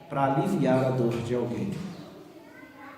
para aliviar a dor de alguém.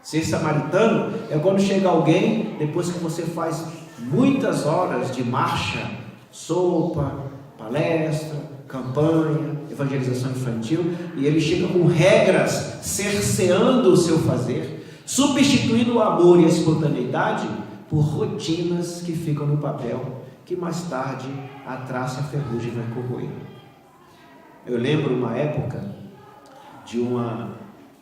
Ser samaritano é quando chega alguém, depois que você faz muitas horas de marcha, sopa, palestra, campanha, evangelização infantil, e ele chega com regras, cerceando o seu fazer, substituindo o amor e a espontaneidade por rotinas que ficam no papel, que mais tarde a traça e a ferrugem vai corroer. Eu lembro uma época de uma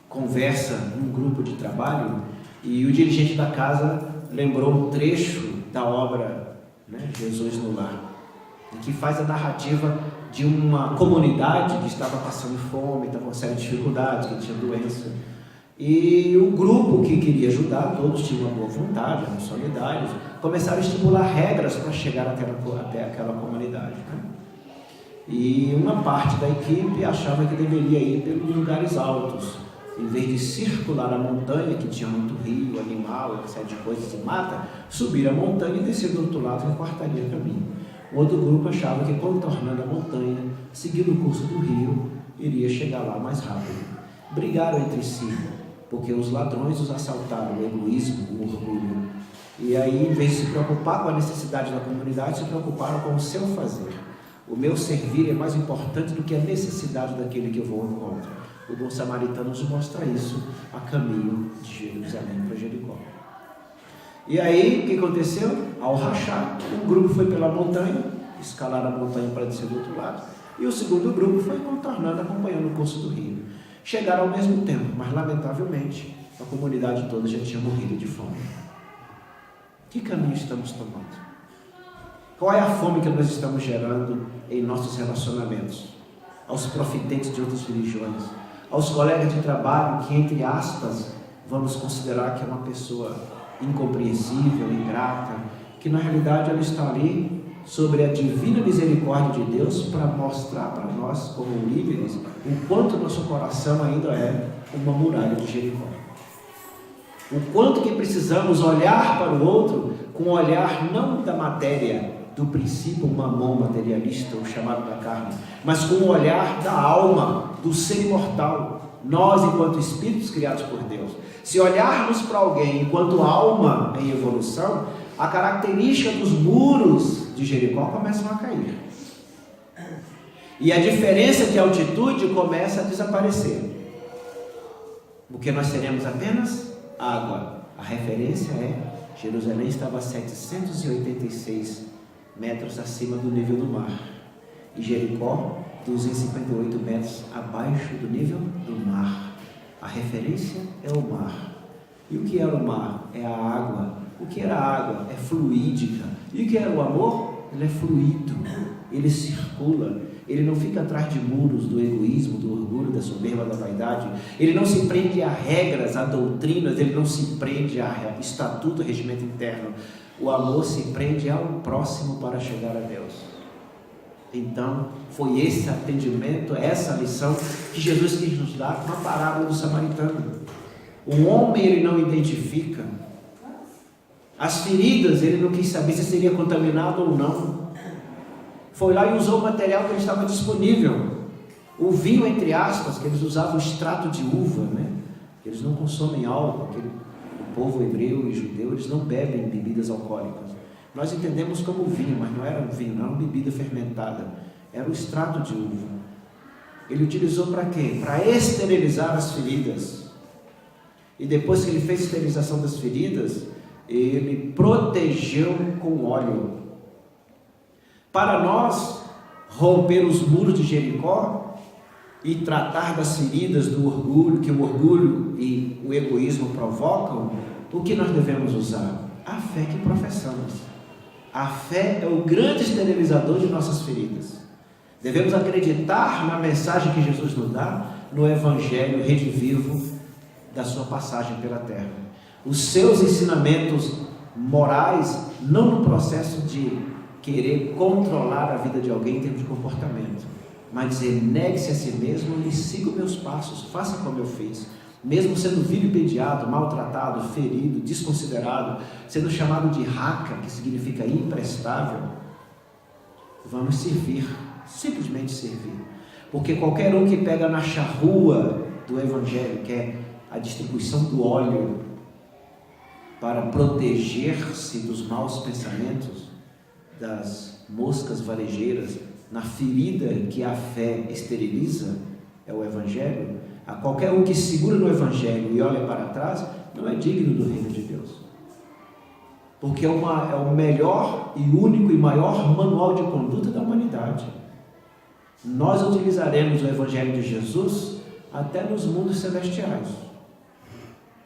conversa num grupo de trabalho, e o dirigente da casa lembrou um trecho da obra, Jesus no Lar, que faz a narrativa de uma comunidade que estava passando fome, estava com sérias dificuldades, que tinha doença, e o grupo que queria ajudar, todos tinham uma boa vontade, eram solidários, começaram a estipular regras para chegar até aquela comunidade, E uma parte da equipe achava que deveria ir pelos lugares altos, em vez de circular a montanha, que tinha muito rio, animal, uma série de coisas e mata, subir a montanha e descer do outro lado, que quartaria o caminho. O outro grupo achava que, contornando a montanha, seguindo o curso do rio, iria chegar lá mais rápido. Brigaram entre si, porque os ladrões os assaltaram, o egoísmo, o orgulho. E aí, em vez de se preocupar com a necessidade da comunidade, se preocuparam com o seu fazer. O meu servir é mais importante do que a necessidade daquele que eu vou ao encontro. O bom samaritano nos mostra isso a caminho de Jerusalém para Jericó. E aí, o que aconteceu? Ao rachar, um grupo foi pela montanha, escalar a montanha para descer do outro lado, e o segundo grupo foi contornando, acompanhando o curso do rio. Chegaram ao mesmo tempo, mas lamentavelmente, a comunidade toda já tinha morrido de fome. Que caminho estamos tomando? Qual é a fome que nós estamos gerando em nossos relacionamentos? Aos profitentes de outras religiões, aos colegas de trabalho que, entre aspas, vamos considerar que é uma pessoa incompreensível, ingrata, que na realidade ela está ali sobre a divina misericórdia de Deus para mostrar para nós, como líderes, o quanto nosso coração ainda é uma muralha de Jericó. O quanto que precisamos olhar para o outro com o olhar não da matéria, do princípio mamon materialista, o chamado da carne, mas com o olhar da alma, do ser imortal, nós enquanto espíritos criados por Deus. Se olharmos para alguém enquanto alma em evolução, a característica dos muros de Jericó começam a cair. E a diferença de altitude começa a desaparecer. Porque nós teremos apenas água. A referência é: Jerusalém estava a 786 metros acima do nível do mar. E Jericó, 258 metros abaixo do nível do mar. A referência é o mar. E o que era o mar? É a água. O que era a água? É fluídica. E o que era o amor? Ele é fluido. Ele circula. Ele não fica atrás de muros do egoísmo, do orgulho, da soberba, da vaidade. Ele não se prende a regras, a doutrinas. Ele não se prende a estatuto, a regimento interno. O amor se prende ao próximo para chegar a Deus. Então, foi esse atendimento, essa lição que Jesus quis nos dar com a parábola do samaritano. O homem, ele não identifica. As feridas, ele não quis saber se seria contaminado ou não. Foi lá e usou o material que estava disponível. O vinho, entre aspas, que eles usavam o extrato de uva, Eles não consomem álcool, o povo hebreu e judeu, eles não bebem bebidas alcoólicas. Nós entendemos como vinho, mas não era um vinho, não era uma bebida fermentada, era o extrato de uva. Ele utilizou para quê? Para esterilizar as feridas. E depois que ele fez a esterilização das feridas, ele protegeu com óleo. Para nós romper os muros de Jericó e tratar das feridas do orgulho, que o orgulho e o egoísmo provocam, o que nós devemos usar? A fé que professamos. A fé é o grande esterilizador de nossas feridas. Devemos acreditar na mensagem que Jesus nos dá, no Evangelho redivivo da sua passagem pela terra. Os seus ensinamentos morais, não no processo de querer controlar a vida de alguém em termos de comportamento, mas dizer: negue-se a si mesmo e siga os meus passos, faça como eu fiz. Mesmo sendo vilipendiado, maltratado, ferido, desconsiderado, sendo chamado de raca, que significa imprestável, vamos servir, simplesmente servir. Porque qualquer um que pega na charrua do Evangelho, que é a distribuição do óleo para proteger-se dos maus pensamentos, das moscas varejeiras, na ferida que a fé esteriliza, é o Evangelho. A qualquer um que segura no Evangelho e olha para trás, não é digno do reino de Deus. Porque é o melhor e único e maior manual de conduta da humanidade. Nós utilizaremos o Evangelho de Jesus até nos mundos celestiais.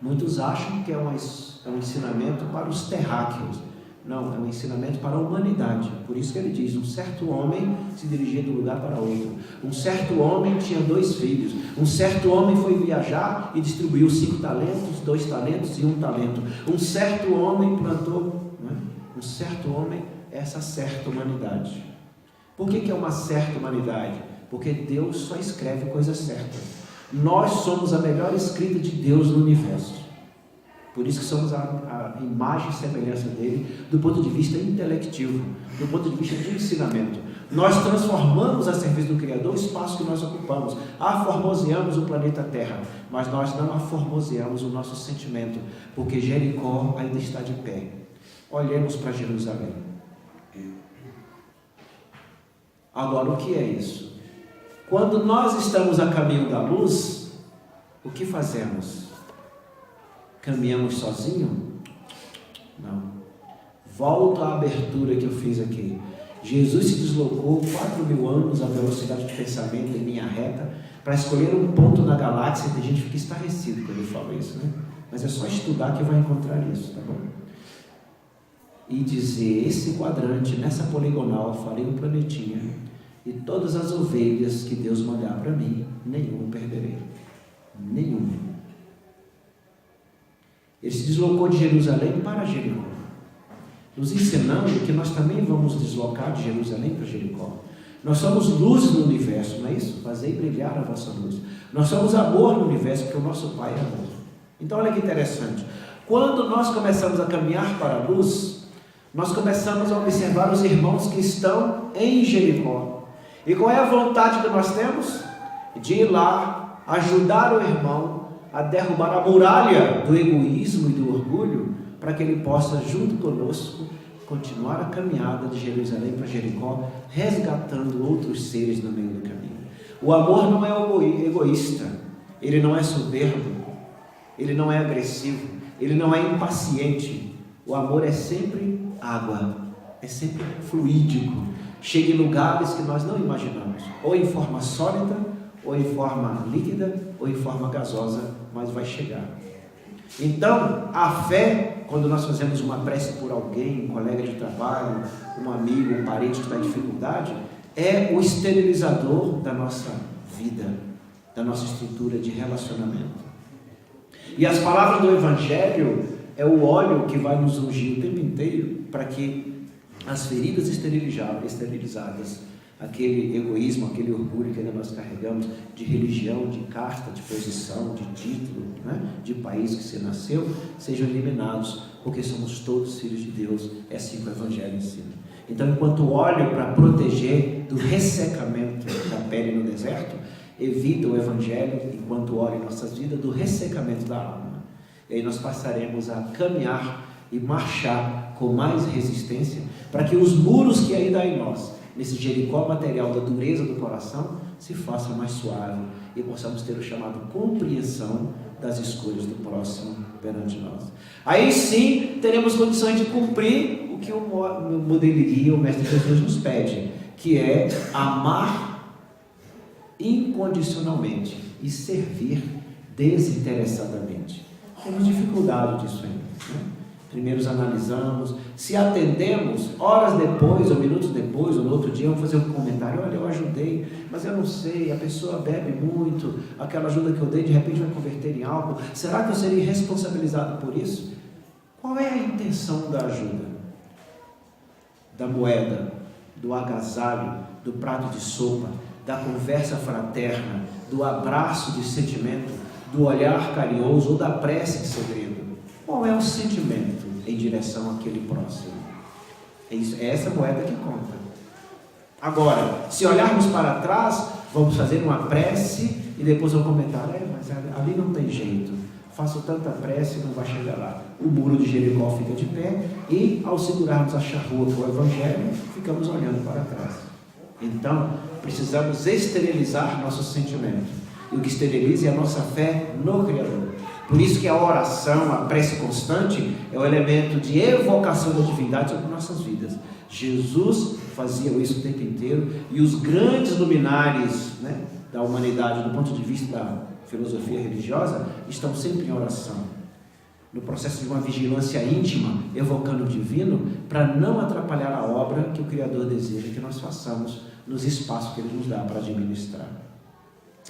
Muitos acham que é um ensinamento para os terráqueos. Não, é um ensinamento para a humanidade. Por isso que ele diz: um certo homem se dirigia de um lugar para outro. Um certo homem tinha 2 filhos. Um certo homem foi viajar e distribuiu 5 talentos, 2 talentos e 1 talento. Um certo homem plantou, né? Um certo homem, essa certa humanidade. Por que é uma certa humanidade? Porque Deus só escreve coisas certas. Nós somos a melhor escrita de Deus no universo. Por isso que somos a imagem e semelhança dele, do ponto de vista intelectivo, do ponto de vista de ensinamento. Nós transformamos a serviço do Criador o espaço que nós ocupamos, aformoseamos o planeta Terra, mas nós não aformoseamos o nosso sentimento, porque Jericó ainda está de pé. Olhemos para Jerusalém. Agora, o que é isso? Quando nós estamos a caminho da luz, o que fazemos? Caminhamos sozinho? Não. Volto à abertura que eu fiz aqui. Jesus se deslocou 4.000 anos à velocidade de pensamento em linha reta para escolher um ponto na galáxia. Tem gente que fica estarrecido quando eu falo isso, né? Mas é só estudar que vai encontrar isso, tá bom? E dizer: esse quadrante, nessa poligonal, farei um planetinha, e todas as ovelhas que Deus mandar para mim, nenhuma perderei. Nenhuma. Ele se deslocou de Jerusalém para Jericó, nos ensinando que nós também vamos deslocar de Jerusalém para Jericó. Nós somos luzes no universo, não é isso? Fazei brilhar a vossa luz. Nós somos amor no universo, porque o nosso Pai é amor. Então olha que interessante. Quando nós começamos a caminhar para a luz, nós começamos a observar os irmãos que estão em Jericó. E qual é a vontade que nós temos? De ir lá, ajudar o irmão a derrubar a muralha do egoísmo e do orgulho, para que ele possa, junto conosco, continuar a caminhada de Jerusalém para Jericó, resgatando outros seres no meio do caminho. O amor não é egoísta, ele não é soberbo, ele não é agressivo, ele não é impaciente. O amor é sempre água, é sempre fluídico, chega em lugares que nós não imaginamos, ou em forma sólida, ou em forma líquida, ou em forma gasosa, mas vai chegar. Então, a fé, quando nós fazemos uma prece por alguém, um colega de trabalho, um amigo, um parente que está em dificuldade, é o esterilizador da nossa vida, da nossa estrutura de relacionamento. E as palavras do Evangelho é o óleo que vai nos ungir o tempo inteiro, para que as feridas esterilizadas, aquele egoísmo, aquele orgulho que ainda nós carregamos, de religião, de casta, de posição, de título, né? De país que você nasceu, sejam eliminados, porque somos todos filhos de Deus. É assim que o Evangelho ensina. Então, enquanto óleo para proteger do ressecamento da pele no deserto, evita o Evangelho, enquanto óleo em nossas vidas, do ressecamento da alma. E aí nós passaremos a caminhar e marchar com mais resistência, para que os muros que ainda há em nós, nesse Jericó material da dureza do coração, se faça mais suave e possamos ter o chamado compreensão das escolhas do próximo perante nós. Aí sim teremos condições de cumprir o que o modelo de guia, o Mestre Jesus nos pede, que é amar incondicionalmente e servir desinteressadamente. Temos dificuldade disso ainda, né? Primeiro analisamos, se atendemos, horas depois, ou minutos depois, ou no outro dia, vamos fazer um comentário: olha, eu ajudei, mas eu não sei, a pessoa bebe muito, aquela ajuda que eu dei de repente vai converter em álcool, será que eu seria responsabilizado por isso? Qual é a intenção da ajuda? Da moeda, do agasalho, do prato de sopa, da conversa fraterna, do abraço de sentimento, do olhar carinhoso ou da prece de segredo? Qual é o sentimento em direção àquele próximo? É essa moeda que conta. Agora, se olharmos para trás, vamos fazer uma prece e depois vão comentar, mas ali não tem jeito, faço tanta prece e não vai chegar lá. O muro de Jericó fica de pé e, ao segurarmos a charrua com o Evangelho, ficamos olhando para trás. Então, precisamos esterilizar nossos sentimentos. E o que esteriliza é a nossa fé no Criador. Por isso que a oração, a prece constante, é o elemento de evocação da divindade sobre nossas vidas. Jesus fazia isso o tempo inteiro, e os grandes luminares, né, da humanidade, do ponto de vista da filosofia religiosa, estão sempre em oração, no processo de uma vigilância íntima, evocando o divino, para não atrapalhar a obra que o Criador deseja que nós façamos nos espaços que Ele nos dá para administrar.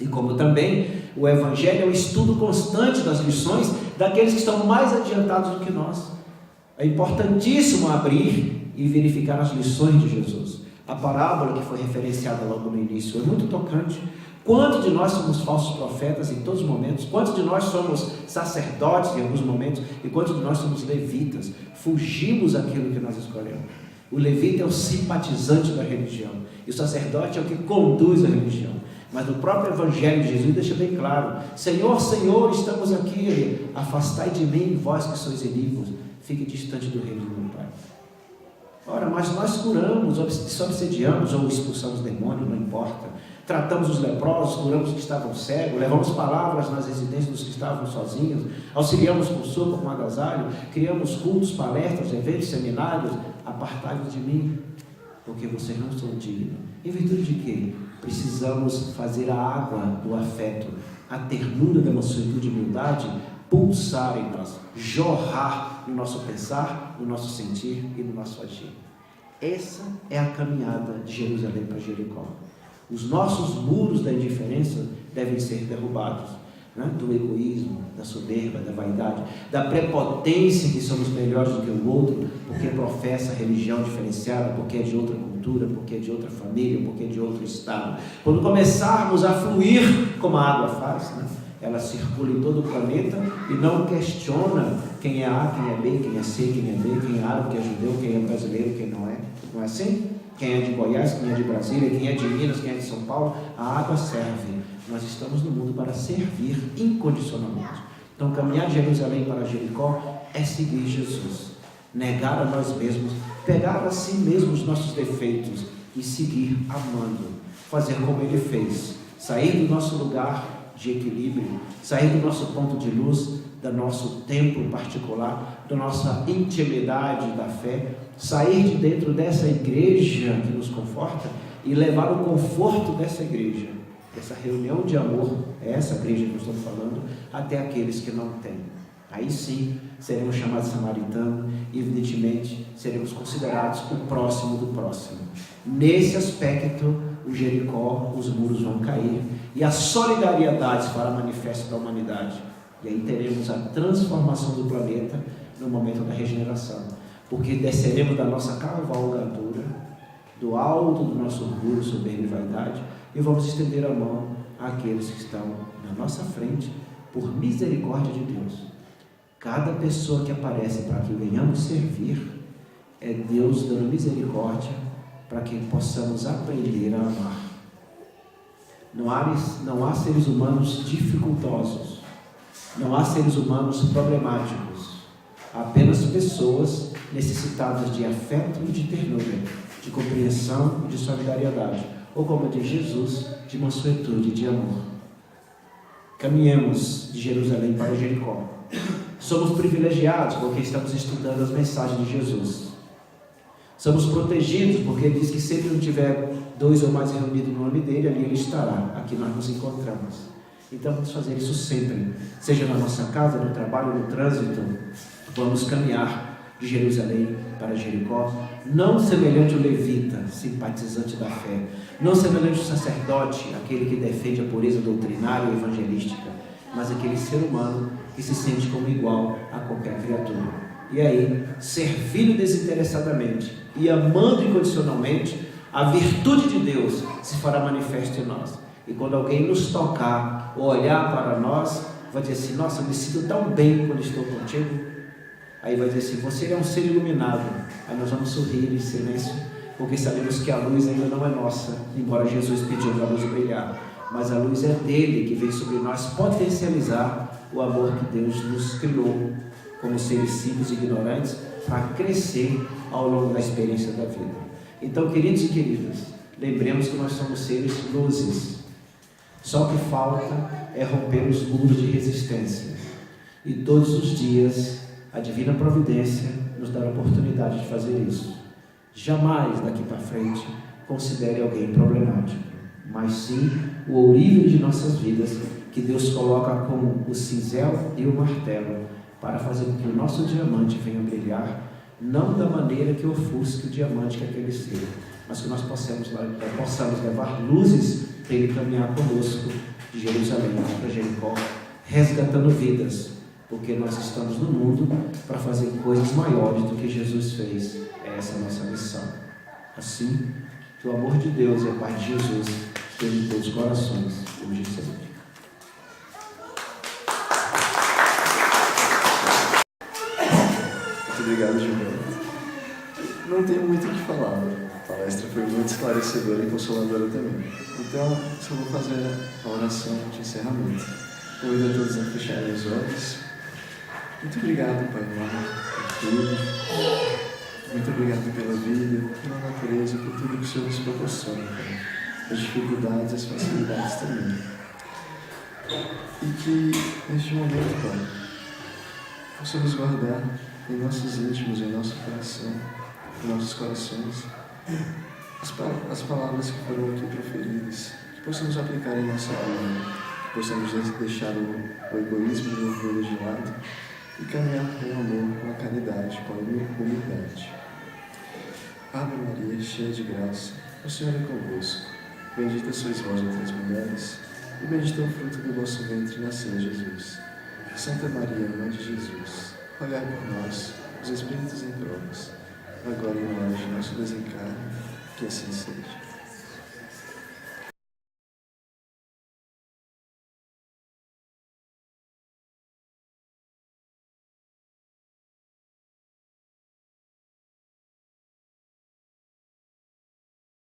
E como também o Evangelho é o estudo constante das lições daqueles que estão mais adiantados do que nós. É importantíssimo abrir e verificar as lições de Jesus. A parábola que foi referenciada logo no início é muito tocante. Quantos de nós somos falsos profetas em todos os momentos? Quantos de nós somos sacerdotes em alguns momentos? E quantos de nós somos levitas? Fugimos daquilo que nós escolhemos. O levita é o simpatizante da religião, e o sacerdote é o que conduz a religião. Mas no próprio Evangelho de Jesus deixa bem claro: Senhor, Senhor, estamos aqui, afastai de mim, vós que sois iníquos, fique distante do reino do meu Pai. Ora, mas nós curamos, obsediamos ou expulsamos demônios, não importa. Tratamos os leprosos, curamos os que estavam cegos, levamos palavras nas residências dos que estavam sozinhos, auxiliamos com sopa, com agasalho, criamos cultos, palestras, eventos, seminários. Apartai-vos de mim, porque vocês não são dignos. Em virtude de quê? Precisamos fazer a água do afeto, a ternura da mansuetude e humildade pulsar em nós, jorrar no nosso pensar, no nosso sentir e no nosso agir. Essa é a caminhada de Jerusalém para Jericó. Os nossos muros da indiferença devem ser derrubados, né? Do egoísmo, da soberba, da vaidade, da prepotência que somos melhores do que o outro, porque professa religião diferenciada, porque é de outra cultura, porque é de outra família, porque é de outro estado. Quando começarmos a fluir como a água faz, né? Ela circula em todo o planeta e não questiona quem é A, quem é B, quem é C, quem é D, quem é árabe, quem é judeu, quem é brasileiro, quem não é. Não é assim? Quem é de Goiás, quem é de Brasília, quem é de Minas, quem é de São Paulo. A água serve. Nós estamos no mundo para servir incondicionalmente. Então, caminhar de Jerusalém para Jericó é seguir Jesus, negar a nós mesmos, pegar a si mesmo os nossos defeitos e seguir amando, fazer como Ele fez, sair do nosso lugar de equilíbrio, sair do nosso ponto de luz, do nosso templo particular, da nossa intimidade da fé, sair de dentro dessa igreja que nos conforta e levar o conforto dessa igreja, dessa reunião de amor, é essa igreja que eu estou falando, até aqueles que não têm. Aí sim, seremos chamados samaritanos e evidentemente seremos considerados o próximo do próximo. Nesse aspecto, o Jericó, os muros vão cair e a solidariedade se fará manifesta da humanidade. E aí teremos a transformação do planeta no momento da regeneração, porque desceremos da nossa cavalgadura, do alto do nosso orgulho, soberba e vaidade, e vamos estender a mão àqueles que estão na nossa frente, por misericórdia de Deus. Cada pessoa que aparece para que venhamos servir, é Deus dando misericórdia para que possamos aprender a amar. Não há seres humanos dificultosos, não há seres humanos problemáticos, há apenas pessoas necessitadas de afeto e de ternura, de compreensão e de solidariedade, ou como diz Jesus, de mansuetude e de amor. Caminhemos de Jerusalém para Jericó. Somos privilegiados porque estamos estudando as mensagens de Jesus. Somos protegidos porque Ele diz que sempre que tiver 2 ou mais reunidos no nome dEle, ali Ele estará. Aqui nós nos encontramos. Então vamos fazer isso sempre, seja na nossa casa, no trabalho, no trânsito. Vamos caminhar de Jerusalém para Jericó, não semelhante ao levita, simpatizante da fé, não semelhante ao sacerdote, aquele que defende a pureza doutrinária e evangelística, mas aquele ser humano que se sente como igual a qualquer criatura. E aí, servindo desinteressadamente e amando incondicionalmente, a virtude de Deus se fará manifesta em nós. E quando alguém nos tocar ou olhar para nós, vai dizer assim: nossa, eu me sinto tão bem quando estou contigo. Aí vai dizer assim: você é um ser iluminado. Aí nós vamos sorrir em silêncio, porque sabemos que a luz ainda não é nossa, embora Jesus pediu para a luz brilhar. mas a luz é dele que vem sobre nós potencializar o amor que Deus nos criou como seres simples e ignorantes para crescer ao longo da experiência da vida. Então, queridos e queridas, lembremos que nós somos seres luzes. Só que falta é romper os muros de resistência. E todos os dias a divina providência nos dá a oportunidade de fazer isso. Jamais daqui para frente considere alguém problemático, mas sim o ourives de nossas vidas que Deus coloca como o cinzel e o martelo para fazer com que o nosso diamante venha brilhar, não da maneira que ofusque o diamante que é aquele ser, mas que nós possamos levar luzes para ele caminhar conosco de Jerusalém para Jericó, resgatando vidas, porque nós estamos no mundo para fazer coisas maiores do que Jesus fez. Essa é a nossa missão. Assim, que o amor de Deus e a paz de Jesus estejam em todos os corações, hoje e sempre. Muito obrigado, Gilberto. Não tenho muito o que falar. A palestra foi muito esclarecedora e consoladora também. Então, só vou fazer a oração de encerramento. Convido a todos a fecharem os olhos. Muito obrigado, Pai amado, por tudo. Muito obrigado pela vida, pela natureza, por tudo que o Senhor nos proporciona, Pai. As dificuldades, as facilidades também. E que, neste momento, Pai, possamos guardar em nossos íntimos, em nosso coração, em nossos corações, as palavras que foram aqui proferidas, que possamos aplicar em nossa vida, que possamos deixar o egoísmo e o orgulho de lado e caminhar com o amor, com a caridade, com a humildade. Ave Maria, cheia de graça, o Senhor é convosco. Bendita sois vós entre as mulheres, e bendito é o fruto do vosso ventre, nasceu Jesus. Santa Maria, Mãe de Jesus, rogai por nós, os espíritos em provas, agora e na hora de nosso desencarne, que assim seja.